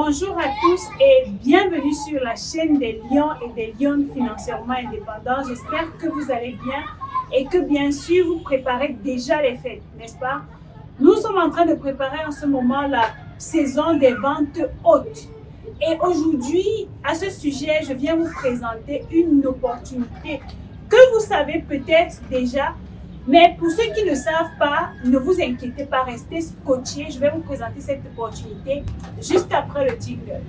Bonjour à tous et bienvenue sur la chaîne des lions et des lionnes financièrement indépendants. J'espère que vous allez bien et que bien sûr vous préparez déjà les fêtes, n'est-ce pas? Nous sommes en train de préparer en ce moment la saison des ventes hautes. Et aujourd'hui, à ce sujet, je viens vous présenter une opportunité que vous savez peut-être déjà. Mais pour ceux qui ne savent pas, ne vous inquiétez pas, restez scotchés. Je vais vous présenter cette opportunité juste après le jingle.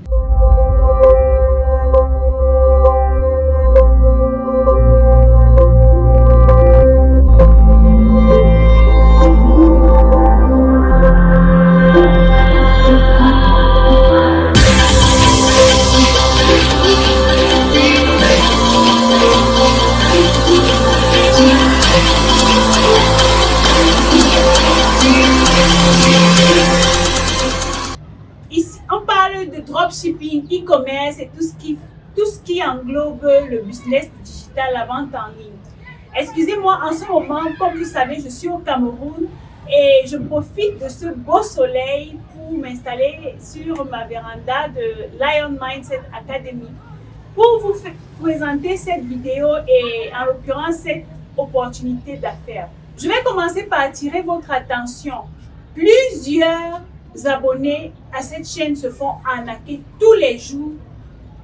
Ici, on parle de dropshipping, e-commerce et tout ce qui englobe le business digital, la vente en ligne. Excusez-moi, en ce moment, comme vous savez, je suis au Cameroun et je profite de ce beau soleil pour m'installer sur ma véranda de Lion Mindset Academy pour vous présenter cette vidéo et en l'occurrence cette opportunité d'affaires. Je vais commencer par attirer votre attention. Plusieurs abonnés à cette chaîne se font arnaquer tous les jours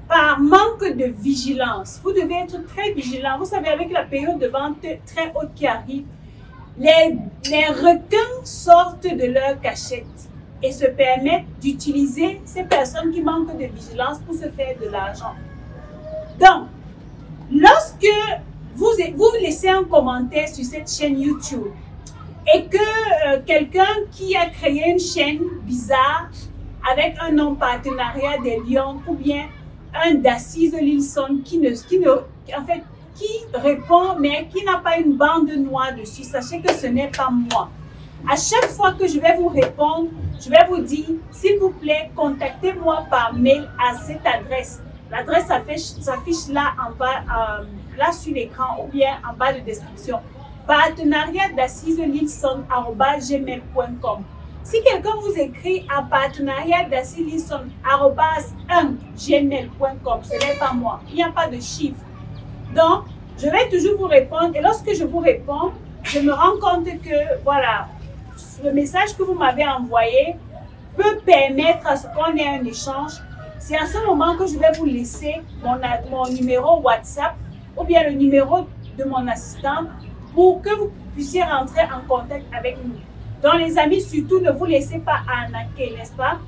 par manque de vigilance. Vous devez être très vigilant. Vous savez, avec la période de vente très haute qui arrive, les requins sortent de leur cachette et se permettent d'utiliser ces personnes qui manquent de vigilance pour se faire de l'argent. Donc, lorsque vous laissez un commentaire sur cette chaîne YouTube et que quelqu'un qui a créé une chaîne bizarre avec un nom partenariat des Lions ou bien un d'Assise Lilson qui répond mais qui n'a pas une bande noire dessus, sachez que ce n'est pas moi. À chaque fois que je vais vous répondre, je vais vous dire, s'il vous plaît, contactez-moi par mail à cette adresse. L'adresse s'affiche là en bas, là sur l'écran ou bien en bas de description. Partenariat d'assiselilson@gmail.com. Si quelqu'un vous écrit à partenariat d'assiselilson@gmail.com, ce n'est pas moi. Il n'y a pas de chiffre. Donc, je vais toujours vous répondre et lorsque je vous réponds, je me rends compte que voilà, le message que vous m'avez envoyé peut permettre à ce qu'on ait un échange. C'est à ce moment que je vais vous laisser mon numéro WhatsApp ou bien le numéro de mon assistant pour que vous puissiez rentrer en contact avec nous. Donc les amis, surtout ne vous laissez pas arnaquer, n'est-ce pas?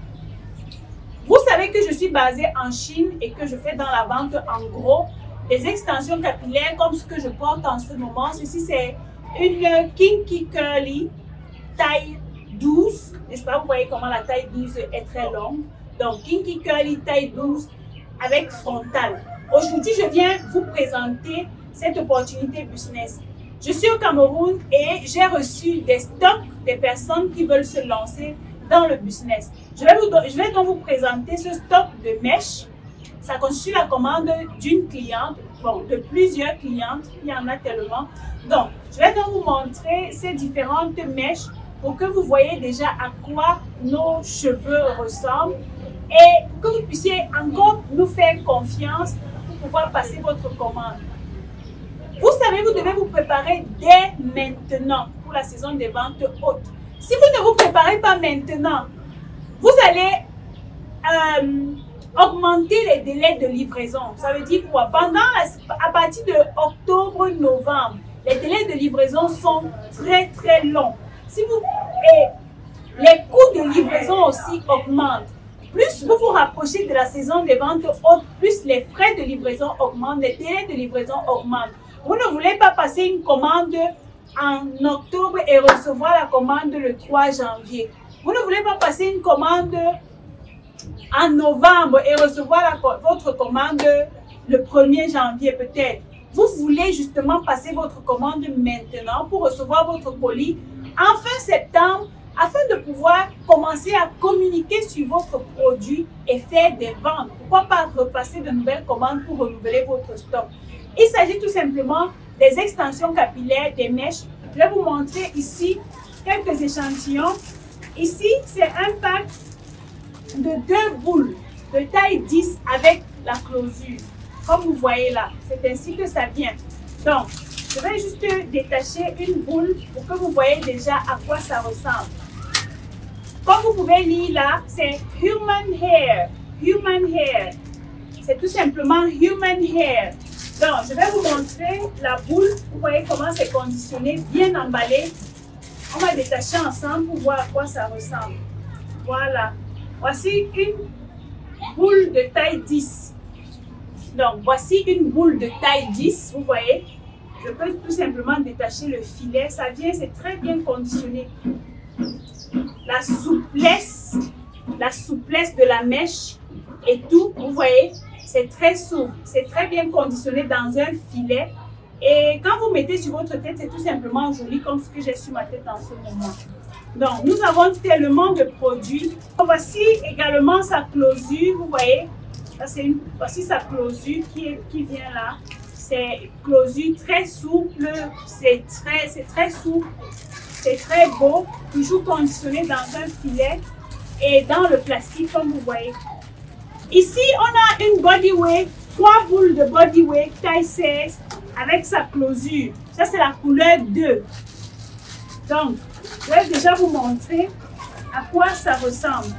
Vous savez que je suis basée en Chine et que je fais dans la vente en gros des extensions capillaires comme ce que je porte en ce moment. Ceci c'est une Kinky Curly taille 12, n'est-ce pas? Vous voyez comment la taille 12 est très longue. Donc, Kinky Curly taille 12 avec frontal. Aujourd'hui, je viens vous présenter cette opportunité business. Je suis au Cameroun et j'ai reçu des stocks des personnes qui veulent se lancer dans le business. Je vais donc vous présenter ce stock de mèches. Ça constitue la commande d'une cliente, bon, de plusieurs clientes, il y en a tellement. Donc, je vais donc vous montrer ces différentes mèches pour que vous voyez déjà à quoi nos cheveux ressemblent et que vous puissiez encore nous faire confiance pour pouvoir passer votre commande. Vous savez, vous devez vous préparer dès maintenant pour la saison des ventes hautes. Si vous ne vous préparez pas maintenant, vous allez augmenter les délais de livraison. Ça veut dire quoi? À partir de octobre-novembre, les délais de livraison sont très très longs. Et les coûts de livraison aussi augmentent. Plus vous vous rapprochez de la saison des ventes hautes, plus les frais de livraison augmentent, les délais de livraison augmentent. Vous ne voulez pas passer une commande en octobre et recevoir la commande le 3 janvier. Vous ne voulez pas passer une commande en novembre et recevoir votre commande le 1er janvier peut-être. Vous voulez justement passer votre commande maintenant pour recevoir votre colis en fin septembre afin de pouvoir commencer à communiquer sur votre produit et faire des ventes. Pourquoi pas repasser de nouvelles commandes pour renouveler votre stock? Il s'agit tout simplement des extensions capillaires, des mèches. Je vais vous montrer ici quelques échantillons. Ici, c'est un pack de 2 boules. de taille 10 avec la closure. Comme vous voyez là, c'est ainsi que ça vient. Donc, je vais juste détacher une boule pour que vous voyez déjà à quoi ça ressemble. Comme vous pouvez lire là, c'est human hair. Human hair. C'est tout simplement human hair. Donc, je vais vous montrer la boule. Vous voyez comment c'est conditionné, bien emballé. On va détacher ensemble pour voir à quoi ça ressemble. Voilà. Voici une boule de taille 10. Donc, voici une boule de taille 10. Vous voyez, je peux tout simplement détacher le filet. Ça vient, c'est très bien conditionné. La souplesse de la mèche et tout, vous voyez, c'est très souple. C'est très bien conditionné dans un filet. Et quand vous mettez sur votre tête, c'est tout simplement joli comme ce que j'ai sur ma tête en ce moment. Donc, nous avons tellement de produits. Voici également sa closure, vous voyez. Voici sa closure qui vient là. C'est closure très souple, c'est très souple, c'est très beau, toujours conditionné dans un filet et dans le plastique comme vous voyez. Ici, on a une body wave, 3 boules de body wave taille 16 avec sa closure. Ça, c'est la couleur 2. Donc, je vais déjà vous montrer à quoi ça ressemble.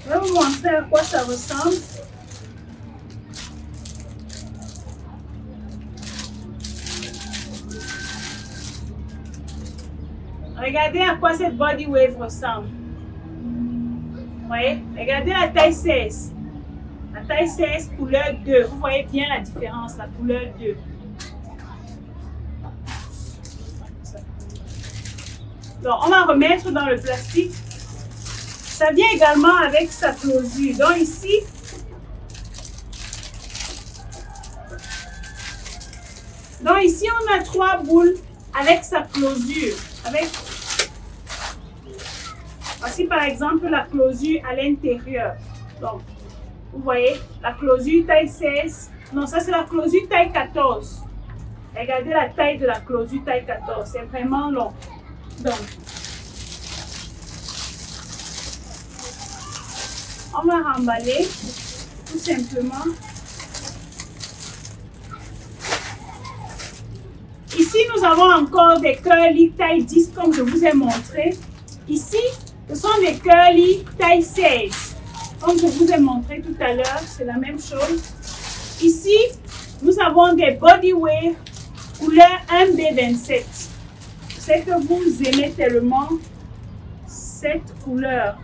Je vais vous montrer à quoi ça ressemble. Regardez à quoi cette body wave ressemble. Vous voyez? Regardez la taille 16. La taille 16, couleur 2. Vous voyez bien la différence, la couleur 2. Donc, on va remettre dans le plastique. Ça vient également avec sa closure. Donc ici, on a 3 boules avec sa closure. Voici par exemple la closure à l'intérieur. Donc, vous voyez, la closure taille 16. Non, ça c'est la closure taille 14. Regardez la taille de la closure taille 14. C'est vraiment long. Donc, on va remballer tout simplement. Ici, nous avons encore des curly taille 10 comme je vous ai montré. Ici, ce sont des curly taille 16. Comme je vous ai montré tout à l'heure, c'est la même chose. Ici, nous avons des body wave couleur 1B27. Je sais que vous aimez tellement cette couleur.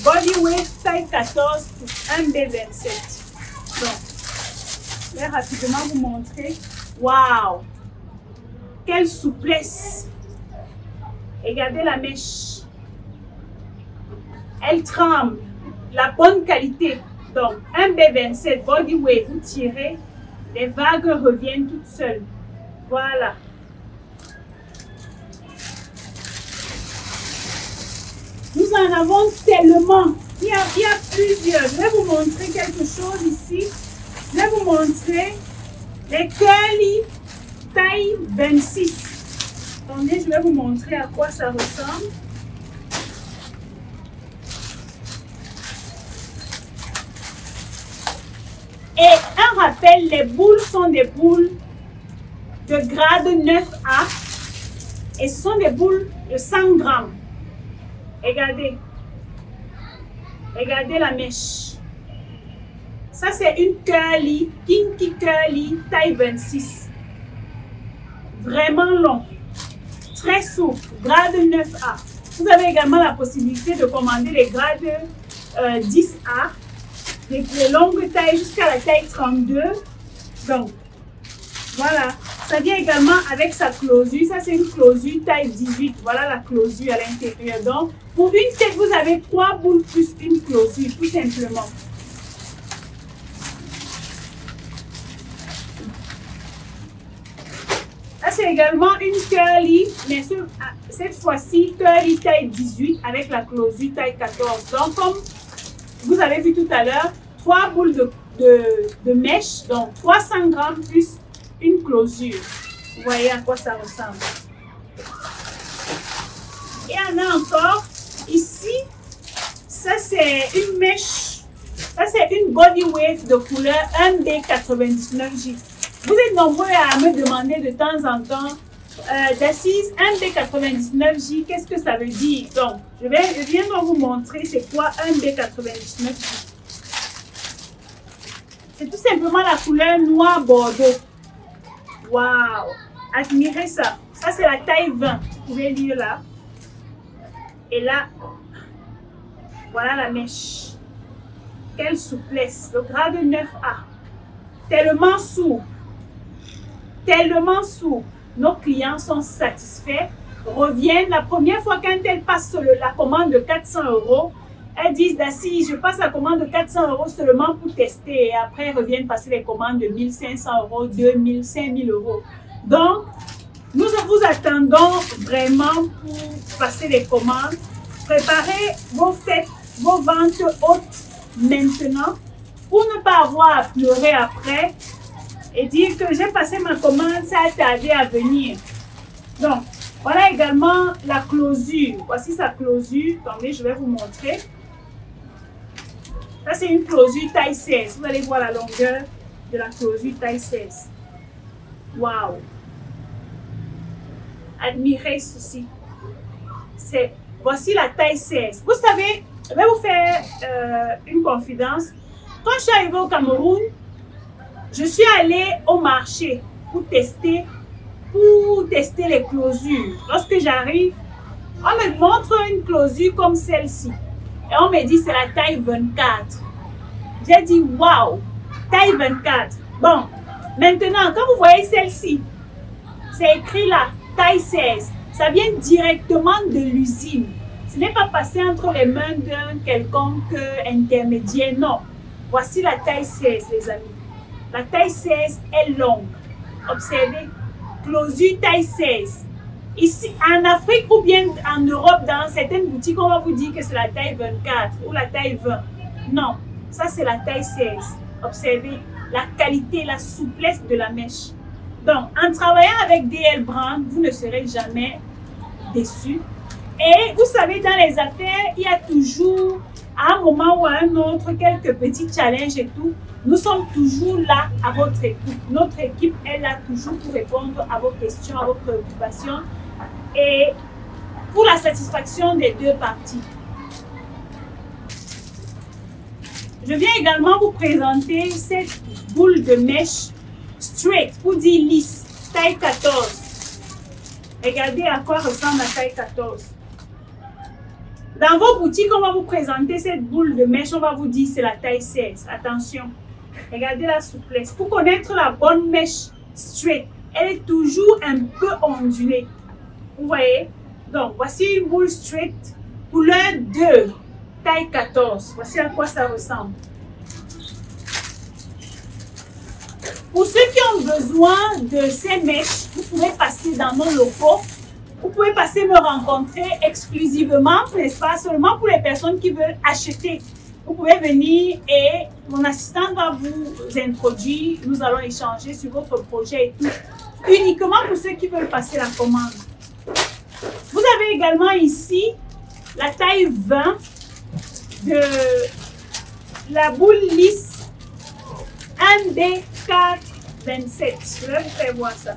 Body wave taille 14 pour 1B27. Donc, je vais rapidement vous montrer. Waouh! Quelle souplesse! Regardez la mèche. Elle tremble. La bonne qualité. Donc, 1B27 body wave, vous tirez, les vagues reviennent toutes seules. Voilà. Nous en avons tellement. Il y a plusieurs. Je vais vous montrer quelque chose ici. Je vais vous montrer les curly taille 26. Attendez, je vais vous montrer à quoi ça ressemble. Et un rappel, les boules sont des boules de grade 9A et ce sont des boules de 100 grammes. Regardez. Regardez la mèche. Ça, c'est une curly, kinky curly, taille 26. Vraiment long. Très souple. Grade 9A. Vous avez également la possibilité de commander les grades 10A. Les longues tailles jusqu'à la taille 32. Donc, voilà. Ça vient également avec sa closure. Ça, c'est une closure taille 18. Voilà la closure à l'intérieur. Donc, pour une tête, vous avez 3 boules plus une closure, tout simplement. Là, c'est également une curly, mais cette fois-ci, curly taille 18 avec la closure taille 14. Donc, comme vous avez vu tout à l'heure, 3 boules de mèche, donc 300 grammes plus une closure. Vous voyez à quoi ça ressemble. Et on a encore ici, ça c'est une mèche, ça c'est une body wave de couleur 1B99J. Vous êtes nombreux à me demander de temps en temps, d'assise 1B99J, qu'est-ce que ça veut dire? Donc, je viens de vous montrer c'est quoi 1B99J. C'est tout simplement la couleur noir bordeaux. Waouh! Admirez ça. Ça, c'est la taille 20. Vous pouvez lire là. Et là, voilà la mèche. Quelle souplesse. Le grade 9A. Tellement souple. Tellement souple. Nos clients sont satisfaits. Reviennent. La première fois quand elles passent la commande de 400 €, elles disent, Daci, je passe la commande de 400 € seulement pour tester. Et après, elles reviennent passer les commandes de 1500 €, 2000, 5000 €. Donc, nous vous attendons vraiment pour passer les commandes. Préparez vos fêtes, vos ventes hautes maintenant pour ne pas avoir à pleurer après et dire que j'ai passé ma commande, ça a tardé à venir. Donc, voilà également la closure. Voici sa closure. Attendez, je vais vous montrer. Ça, c'est une closure taille 16. Vous allez voir la longueur de la closure taille 16. Waouh! Admirez ceci. Voici la taille 16. Vous savez, je vais vous faire une confidence. Quand je suis arrivée au Cameroun, je suis allée au marché pour tester les closures. Lorsque j'arrive, on me montre une closure comme celle-ci. Et on me dit c'est la taille 24. J'ai dit waouh, taille 24. Bon, maintenant, quand vous voyez celle-ci, c'est écrit là, taille 16. Ça vient directement de l'usine. Ce n'est pas passé entre les mains d'un quelconque intermédiaire, non. Voici la taille 16, les amis. La taille 16 est longue. Observez, closure taille 16. Ici, en Afrique ou bien en Europe, dans certaines boutiques, on va vous dire que c'est la taille 24 ou la taille 20. Non, ça c'est la taille 16. Observez la qualité, la souplesse de la mèche. Donc, en travaillant avec DL Brand, vous ne serez jamais déçus. Et vous savez, dans les affaires, il y a toujours, à un moment ou à un autre, quelques petits challenges et tout. Nous sommes toujours là à votre écoute. Notre équipe est là toujours pour répondre à vos questions, à vos préoccupations et pour la satisfaction des deux parties. Je viens également vous présenter cette boule de mèche straight, pour dire lisse, taille 14. Regardez à quoi ressemble la taille 14. Dans vos boutiques, on va vous présenter cette boule de mèche, on va vous dire c'est la taille 16. Attention, regardez la souplesse. Pour connaître la bonne mèche straight, elle est toujours un peu ondulée. Vous voyez? Donc, voici une boule straight, couleur 2, taille 14. Voici à quoi ça ressemble. Pour ceux qui ont besoin de ces mèches, vous pouvez passer dans nos locaux. Vous pouvez passer me rencontrer exclusivement, n'est-ce pas, seulement pour les personnes qui veulent acheter. Vous pouvez venir et mon assistant va vous introduire. Nous allons échanger sur votre projet et tout. Uniquement pour ceux qui veulent passer la commande. Vous avez également ici la taille 20 de la boule lisse 1D427. Je vais vous faire voir ça.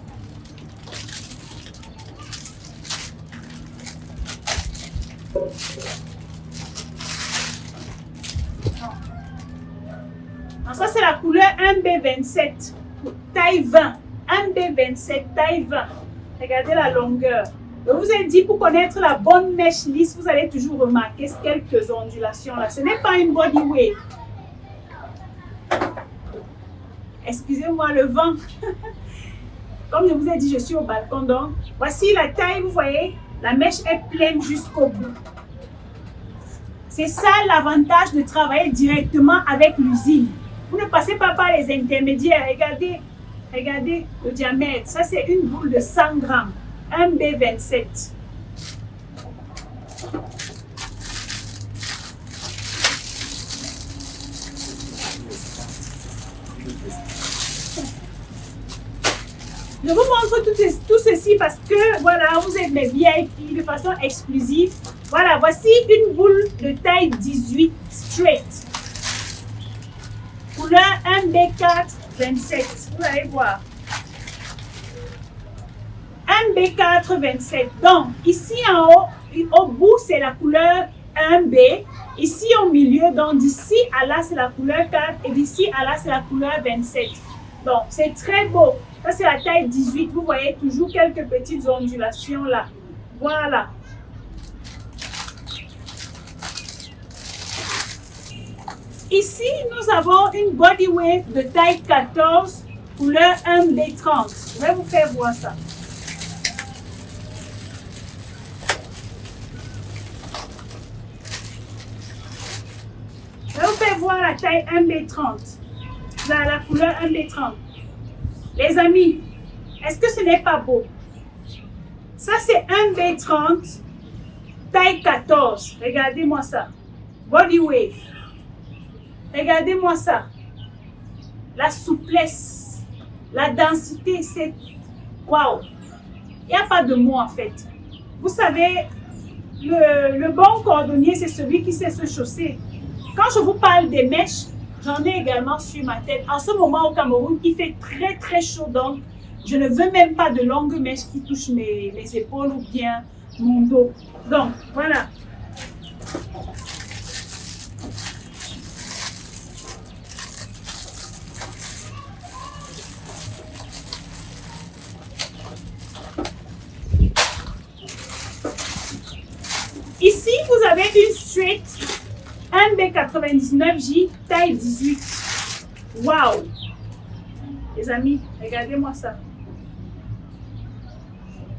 Alors ça c'est la couleur 1B27, taille 20, 1B27, taille 20. Regardez la longueur. Je vous ai dit, pour connaître la bonne mèche lisse, vous allez toujours remarquer quelques ondulations là. Ce n'est pas une body wave. Excusez-moi le vent. Comme je vous ai dit, je suis au balcon, donc voici la taille, vous voyez, la mèche est pleine jusqu'au bout. C'est ça l'avantage de travailler directement avec l'usine. Vous ne passez pas par les intermédiaires. Regardez, regardez le diamètre. Ça, c'est une boule de 100 grammes. 1B27. Je vous montre tout ceci parce que, voilà, vous êtes mes VIP de façon exclusive. Voilà, voici une boule de taille 18 straight. Couleur 1B427. Vous allez voir. 1B427. Donc, ici en haut, au bout, c'est la couleur 1B. Ici au milieu, donc d'ici à là, c'est la couleur 4. Et d'ici à là, c'est la couleur 27. Donc, c'est très beau. Ça, c'est la taille 18. Vous voyez toujours quelques petites ondulations là. Voilà. Ici, nous avons une body wave de taille 14, couleur 1B30. Je vais vous faire voir ça. Je vais vous faire voir la taille 1B30. Là, la couleur 1B30. Les amis, est-ce que ce n'est pas beau? Ça, c'est 1B30, taille 14. Regardez-moi ça. Body wave. Regardez-moi ça. La souplesse, la densité, c'est... Waouh! Il n'y a pas de mots en fait. Vous savez, le bon cordonnier, c'est celui qui sait se chausser. Quand je vous parle des mèches, j'en ai également sur ma tête. En ce moment au Cameroun, il fait très très chaud, donc je ne veux même pas de longues mèches qui touchent mes épaules ou bien mon dos. Donc, voilà. Ici, vous avez une straight 1B99J taille 18. Waouh! Les amis, regardez-moi ça.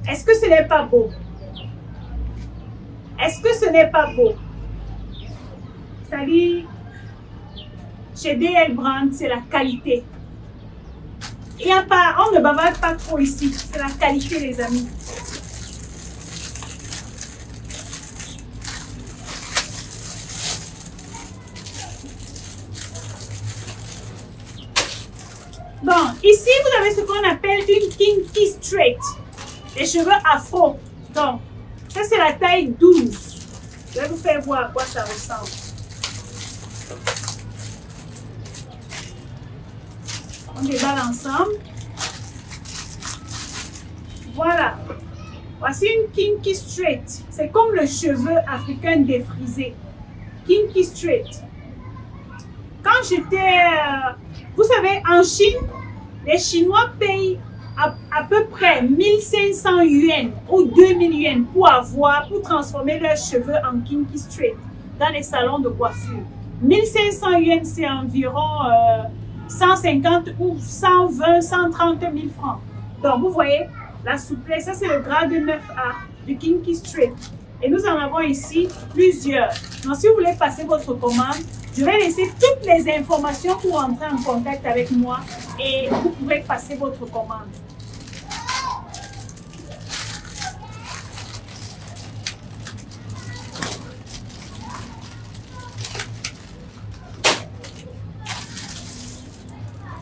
Est-ce que ce n'est pas beau? Est-ce que ce n'est pas beau? C'est-à-dire, chez DL Brand, c'est la qualité. Il n'y a pas, on ne bavarde pas trop ici. C'est la qualité, les amis. Bon, ici, vous avez ce qu'on appelle une kinky straight. Les cheveux afro. Donc, ça, c'est la taille 12. Je vais vous faire voir à quoi ça ressemble. On déballe ensemble. Voilà. Voici une kinky straight. C'est comme le cheveu africain défrisé. Kinky straight. Quand j'étais... vous savez, en Chine, les Chinois payent à peu près 1500 yuan ou 2000 yuan pour transformer leurs cheveux en kinky straight dans les salons de coiffure. 1500 yuan, c'est environ 150 ou 120, 130 000 francs. Donc, vous voyez, la souplesse, ça c'est le grade 9A du kinky straight. Et nous en avons ici plusieurs. Donc, si vous voulez passer votre commande, je vais laisser toutes les informations pour entrer en contact avec moi et vous pourrez passer votre commande.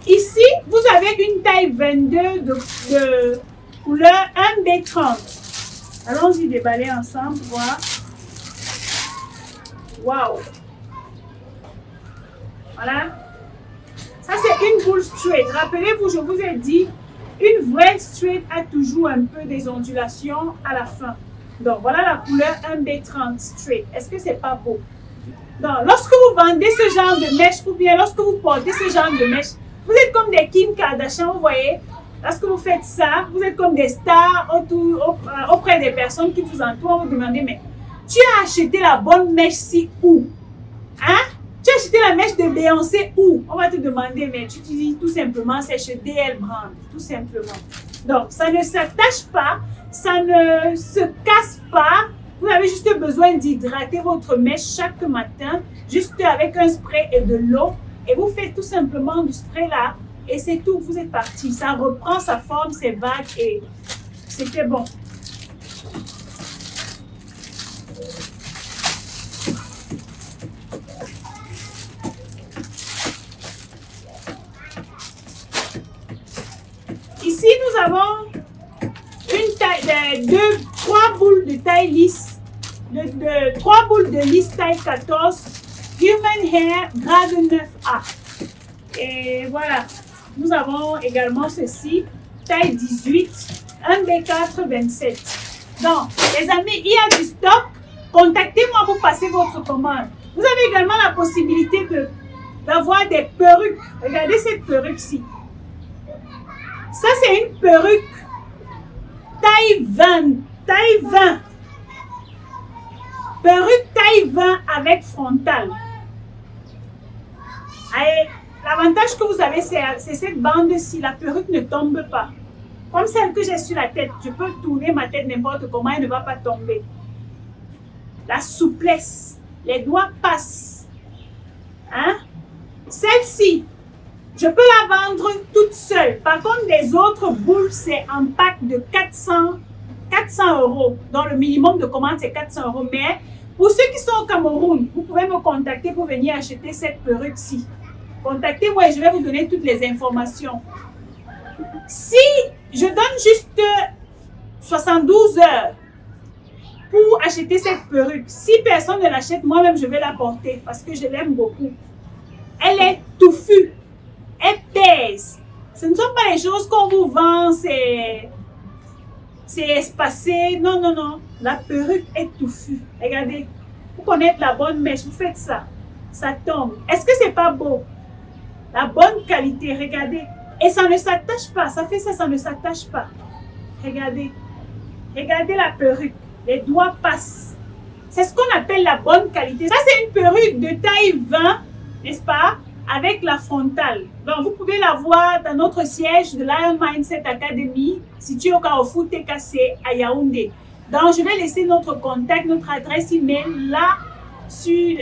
Ici, vous avez une taille 22 de couleur 1B30. Allons-y déballer ensemble, voir. Waouh! Voilà. Ça, c'est une boule straight. Rappelez-vous, je vous ai dit, une vraie straight a toujours un peu des ondulations à la fin. Donc, voilà la couleur 1B30 straight. Est-ce que c'est pas beau? Donc, lorsque vous vendez ce genre de mèche ou bien lorsque vous portez ce genre de mèche, vous êtes comme des Kim Kardashian, vous voyez. Lorsque vous faites ça, vous êtes comme des stars auprès des personnes qui vous entourent. Vous demandez, mais tu as acheté la bonne mèche-ci où? Hein? Tu as acheté la mèche de Beyoncé où? On va te demander, mais tu dis tout simplement, c'est chez DL Brand, tout simplement. Donc, ça ne s'attache pas, ça ne se casse pas. Vous avez juste besoin d'hydrater votre mèche chaque matin, juste avec un spray et de l'eau. Et vous faites tout simplement du spray là, et c'est tout, vous êtes parti. Ça reprend sa forme, ses vagues, et c'était bon. Ici, nous avons une taille de 3 boules de taille lisse, 3 boules de lisse taille 14, Human Hair grade 9A. Et voilà, nous avons également ceci, taille 18, un B4 27. Donc, les amis, il y a du stock. Contactez-moi pour passer votre commande. Vous avez également la possibilité d'avoir des perruques. Regardez cette perruque-ci. Ça, c'est une perruque taille 20. Taille 20. Perruque taille 20 avec frontal. L'avantage que vous avez, c'est cette bande-ci. La perruque ne tombe pas. Comme celle que j'ai sur la tête. Je peux tourner ma tête n'importe comment, elle ne va pas tomber. La souplesse. Les doigts passent. Hein? Celle-ci, je peux la vendre toute seule. Par contre, les autres boules, c'est en pack de 400 €. Donc, le minimum de commande, c'est 400 €. Mais pour ceux qui sont au Cameroun, vous pouvez me contacter pour venir acheter cette perruque-ci. Contactez-moi et je vais vous donner toutes les informations. Si je donne juste 72 heures pour acheter cette perruque, si personne ne l'achète, moi-même, je vais la porter parce que je l'aime beaucoup. Elle est touffue. Elle pèse. Ce ne sont pas les choses qu'on vous vend, c'est espacé. Non, non, non. La perruque est touffue. Regardez. Pour connaître la bonne mèche, vous faites ça. Ça tombe. Est-ce que c'est pas beau? La bonne qualité, regardez. Et ça ne s'attache pas. Ça fait ça, ça ne s'attache pas. Regardez. Regardez la perruque. Les doigts passent. C'est ce qu'on appelle la bonne qualité. Ça, c'est une perruque de taille 20, n'est-ce pas? Avec la frontale. Donc, vous pouvez la voir dans notre siège de Lion Mindset Academy, situé au Carrefour TKC à Yaoundé. Donc, je vais laisser notre contact, notre adresse email là sur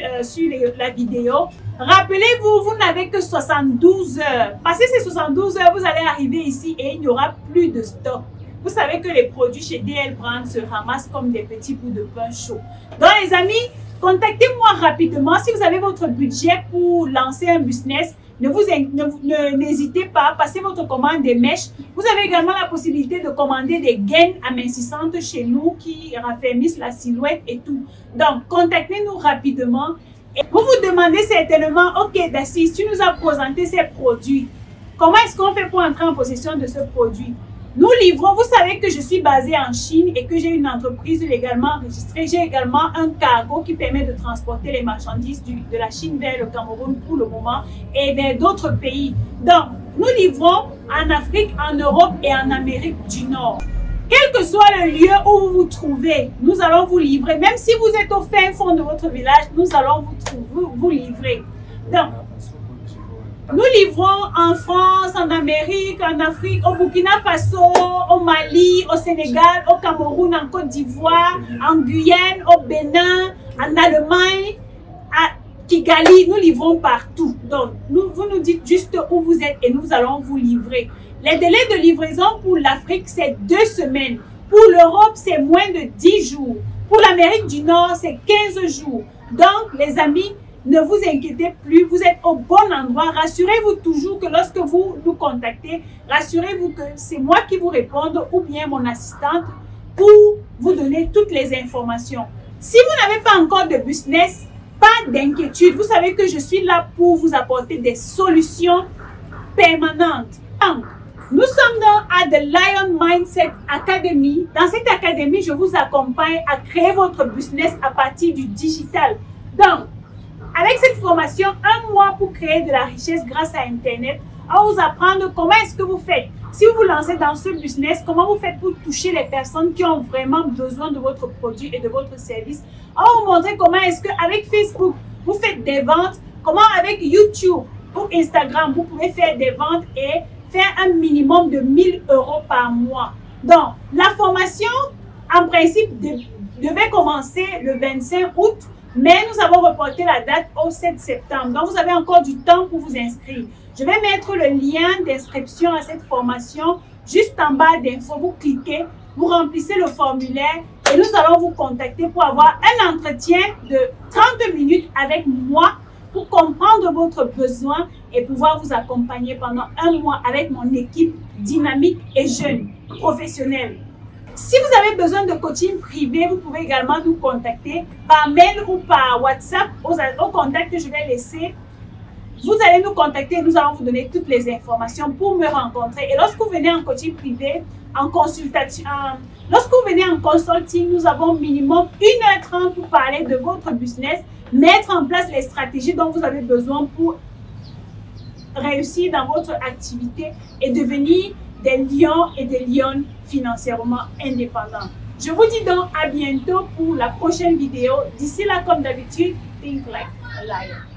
la vidéo. Rappelez-vous, vous n'avez que 72 heures. Passé ces 72 heures, vous allez arriver ici et il n'y aura plus de stock. Vous savez que les produits chez DL Brand se ramassent comme des petits bouts de pain chaud. Donc, les amis, contactez-moi rapidement. Si vous avez votre budget pour lancer un business, n'hésitez pas, passez votre commande des mèches. Vous avez également la possibilité de commander des gaines amincissantes chez nous qui raffermissent la silhouette et tout. Donc, contactez-nous rapidement. Et vous vous demandez certainement, ok, Dacice, tu nous as présenté ces produits. Comment est-ce qu'on fait pour entrer en possession de ce produit? Nous livrons, vous savez que je suis basée en Chine et que j'ai une entreprise légalement enregistrée. J'ai également un cargo qui permet de transporter les marchandises de la Chine vers le Cameroun pour le moment et vers d'autres pays. Donc, nous livrons en Afrique, en Europe et en Amérique du Nord. Quel que soit le lieu où vous vous trouvez, nous allons vous livrer. Même si vous êtes au fin fond de votre village, nous allons vous livrer. Donc, nous livrons en France, en Amérique, en Afrique, au Burkina Faso, au Mali, au Sénégal, au Cameroun, en Côte d'Ivoire, en Guyane, au Bénin, en Allemagne, à Kigali. Nous livrons partout. Donc, vous nous dites juste où vous êtes et nous allons vous livrer. Les délais de livraison pour l'Afrique, c'est 2 semaines. Pour l'Europe, c'est moins de 10 jours. Pour l'Amérique du Nord, c'est 15 jours. Donc, les amis, ne vous inquiétez plus, vous êtes au bon endroit. Rassurez-vous toujours que lorsque vous nous contactez, rassurez-vous que c'est moi qui vous réponds ou bien mon assistante pour vous donner toutes les informations. Si vous n'avez pas encore de business, pas d'inquiétude. Vous savez que je suis là pour vous apporter des solutions permanentes. Donc, nous sommes à The Lion Mindset Academy. Dans cette académie, je vous accompagne à créer votre business à partir du digital. Donc, avec cette formation, 1 mois pour créer de la richesse grâce à Internet, on va vous apprendre comment est-ce que vous faites. Si vous vous lancez dans ce business, comment vous faites pour toucher les personnes qui ont vraiment besoin de votre produit et de votre service. On va vous montrer comment est-ce qu'avec Facebook, vous faites des ventes, comment avec YouTube ou Instagram, vous pouvez faire des ventes et faire un minimum de 1 000 € par mois. Donc, la formation, en principe, devait commencer le 25 août. Mais nous avons reporté la date au 7 septembre. Donc, vous avez encore du temps pour vous inscrire. Je vais mettre le lien d'inscription à cette formation juste en bas d'infos. Vous cliquez, vous remplissez le formulaire et nous allons vous contacter pour avoir un entretien de 30 minutes avec moi pour comprendre votre besoin et pouvoir vous accompagner pendant 1 mois avec mon équipe dynamique et jeune, professionnelle. Si vous avez besoin de coaching privé, vous pouvez également nous contacter par mail ou par WhatsApp aux contacts que je vais laisser. Vous allez nous contacter et nous allons vous donner toutes les informations pour me rencontrer. Et lorsque vous venez en coaching privé, en consultation, lorsque vous venez en consulting, nous avons minimum 1h30 pour parler de votre business, mettre en place les stratégies dont vous avez besoin pour réussir dans votre activité et devenir des lions et des lionnes financièrement indépendants. Je vous dis donc à bientôt pour la prochaine vidéo. D'ici là, comme d'habitude, think like a lion.